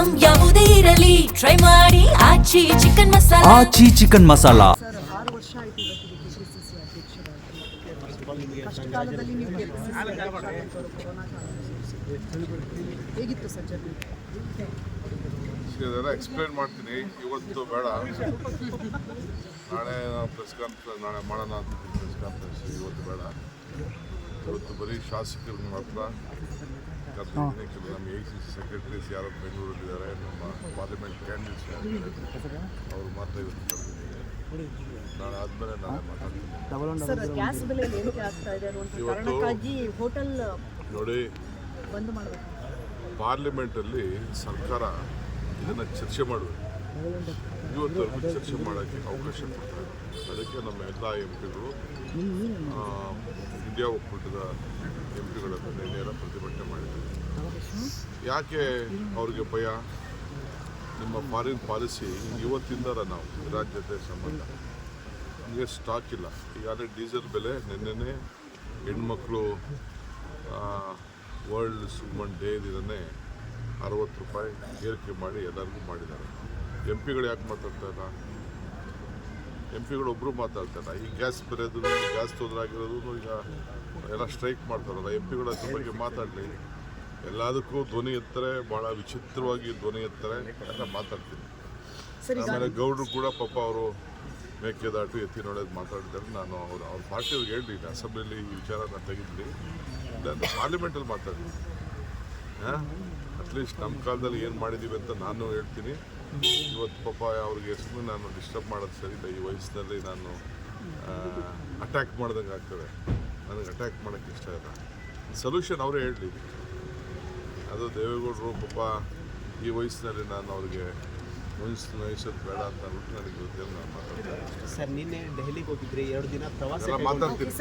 Item ಯಾವುದೇ ಇರಲಿ try ಮಾಡಿ ಆಚಿ ಚಿಕನ್ ಮಸಾಲಾ. ಆಚಿ ಚಿಕನ್ ಮಸಾಲಾ. ಸರ್ 6 ವರ್ಷ ಆಯಿತು ಇವತ್ತಿಗೆ ಕೆಪಿಸಿಸಿ ಅಧ್ಯಕ್ಷರಾಗಿ. ಕಷ್ಟಕಾಲದಲ್ಲಿ ನೀವು ಕೆಪಿಸಿಸಿ ಅಧ್ಯಕ್ಷರಾಗಿದ್ದರು, ಕೊರೋನಾ ಕಾಲದಲ್ಲಿ ಹೇಗಿತ್ತು ಸರ್ ಜರ್ನಿ? ಇದೆಲ್ಲ ಎಕ್ಸ್ಪ್ಲೇನ್ ಮಾಡ್ತೀನಿ, ಇವತ್ತು ಬೇಡ. ನಾಳೆ ನಾವು ಪ್ರೆಸ್ ಕಾನ್ಫರೆನ್ಸ್ ನಾಳೆ ಮಾಡೋಣ ಅಂತ ಪ್ರೆಸ್ ಕಾನ್ಫರೆನ್ಸ್, ಇವತ್ತು ಬೇಡ. ಇವತ್ತು ಬರೀ ಶಾಸಕರಿಗೆ ಮಾತ್ರ ಕರೆದಿದ್ದೀನಿ. ಕೆಲವು ನಮ್ಮ AICC ಸೆಕ್ರೆಟರೀಸ್ ಯಾರು ಬೆಂಗಳೂರಲ್ಲಿದ್ದಾರೆ, ನಮ್ಮ ಪಾರ್ಲಿಮೆಂಟ್ ಕ್ಯಾಂಡಿಡೇಟ್ಸ್ ಯಾರು ಅವ್ರು ಮಾತ್ರ ಇವತ್ತು ಕರೆದಿದ್ದೀನಿ. ನಾಳೆ ಆದಮೇಲೆ ನಾಳೆ ಮಾತಾಡ್ತೀನಿ. ಸರ್ ಗ್ಯಾಸ್ ಬೆಲೆ ಏರಿಕೆ ಆಗ್ತಾ ಇದೆ ಅನ್ನುವಂಥ ಕಾರಣಕ್ಕಾಗಿ ಹೋಟೆಲ್ ನೋಡಿ, ಬಂದ್ ಮಾಡಬೇಕು. ಪಾರ್ಲಿಮೆಂಟಲ್ಲಿ ಸರ್ಕಾರ ಇದನ್ನು ಚರ್ಚೆ ಮಾಡಬೇಕು. ಇವತ್ತವರೆಗೂ ಚರ್ಚೆ ಮಾಡೋಕ್ಕೆ ಅವಕಾಶ ಕೊಡ್ತಾರೆ. ಅದಕ್ಕೆ ನಮ್ಮ ಎಲ್ಲ MP ಗಳು ಇಂಡಿಯಾ ಒಕ್ಕೂಟದ MP ಗಳ ನೇರ ಪ್ರತಿಭಟನೆ ಮಾಡಿದ್ದಾರೆ. ಯಾಕೆ ಅವ್ರಿಗೆ ಭಯ? ನಿಮ್ಮ ಫಾರಿನ್ ಪಾಲಿಸಿ ಇವತ್ತಿಂದ ನಾವು ರಾಜ್ಯತೆ ಸಂಬಂಧ ನಮಗೆ ಸ್ಟಾಕ್ ಇಲ್ಲ. ಈಗಾಗಲೇ ಡೀಸೆಲ್ ಬೆಲೆ ನಿನ್ನೆನೇ ಹೆಣ್ಮಕ್ಳು ವರ್ಲ್ಡ್ ವುಮನ್ ಡೇ ದಿನನೇ 60 ರೂಪಾಯಿ ಏರಿಕೆ ಮಾಡಿ ಎಲ್ಲರಿಗೂ ಮಾಡಿದ್ದಾರೆ. MP ಗಳು ಯಾಕೆ ಮಾತಾಡ್ತಾ ಇಲ್ಲ? MP ಗಳು ಒಬ್ಬರು ಮಾತಾಡ್ತಾ ಇಲ್ಲ. ಈ ಗ್ಯಾಸ್ ಬೆಲೆದು ಗ್ಯಾಸ್ ತೊಂದರೆ ಆಗಿರೋದು ಈಗ ಎಲ್ಲ ಸ್ಟ್ರೈಕ್ ಮಾಡ್ತಾರಲ್ಲ, MP ಗಳು ಅದ್ರ ಬಗ್ಗೆ ಮಾತಾಡಲಿ. ಎಲ್ಲದಕ್ಕೂ ಧ್ವನಿ ಎತ್ತಾರೆ, ಭಾಳ ವಿಚಿತ್ರವಾಗಿ ಧ್ವನಿ ಎತ್ತಾರೆ, ಎಲ್ಲ ಮಾತಾಡ್ತೀನಿ. ಆಮೇಲೆ ಗೌಡ್ರು ಕೂಡ ಪಾಪ ಅವರು ಮೇಕೆದಾಟು ಎತ್ತಿನೊಳಗೆ ಮಾತಾಡಿದ್ದಾರೆ. ನಾನು ಅವ್ರ ಪಾರ್ಟಿಯವ್ರಿಗೆ ಹೇಳಿದ್ದೀನಿ, ಅಸೆಂಬ್ಲಿಯಲ್ಲಿ ಈ ವಿಚಾರನ ತೆಗೆದ್ರಿ, ನಾನು ಪಾರ್ಲಿಮೆಂಟಲ್ಲಿ ಮಾತಾಡ್ತೀನಿ. ಅಟ್ಲೀಸ್ಟ್ ನಮ್ಮ ಕಾಲದಲ್ಲಿ ಏನು ಮಾಡಿದ್ದೀವಿ ಅಂತ ನಾನು ಹೇಳ್ತೀನಿ. ಇವತ್ತು ಪಾಪ ಅವ್ರಿಗೆ ಸುಮ್ಮನೆ ನಾನು ಡಿಸ್ಟರ್ಬ್ ಮಾಡೋದು ಸರಿ ಇಲ್ಲ. ಈ ವಯಸ್ಸಿನಲ್ಲಿ ನಾನು ಅಟ್ಯಾಕ್ ಮಾಡ್ದಂಗೆ ಆಗ್ತದೆ. ನನಗೆ ಅಟ್ಯಾಕ್ ಮಾಡೋಕ್ಕೆ ಇಷ್ಟ ಇಲ್ಲ. ಸೊಲ್ಯೂಷನ್ ಅವರೇ ಹೇಳಲಿ. ಅದು ದೇವೇಗೌಡರು ಪಾಪ ಈ ವಯಸ್ಸಿನಲ್ಲಿ ನಾನು ಅವ್ರಿಗೆ ವಹಿಸೋದು ಬೇಡ ಅಂತ ಅಂದ್ಬಿಟ್ಟು ನನಗೆ ಗೊತ್ತಿಲ್ಲ. ನಾನು ಮಾತಾಡ್ತೀನಿ ಸರ್. ನಿನ್ನೆ ದೆಹಲಿಗೆ ಹೋಗಿದ್ರಿ, 2 ದಿನ ಪ್ರವಾಸ ಮಾತಾಡ್ತೀನಿ.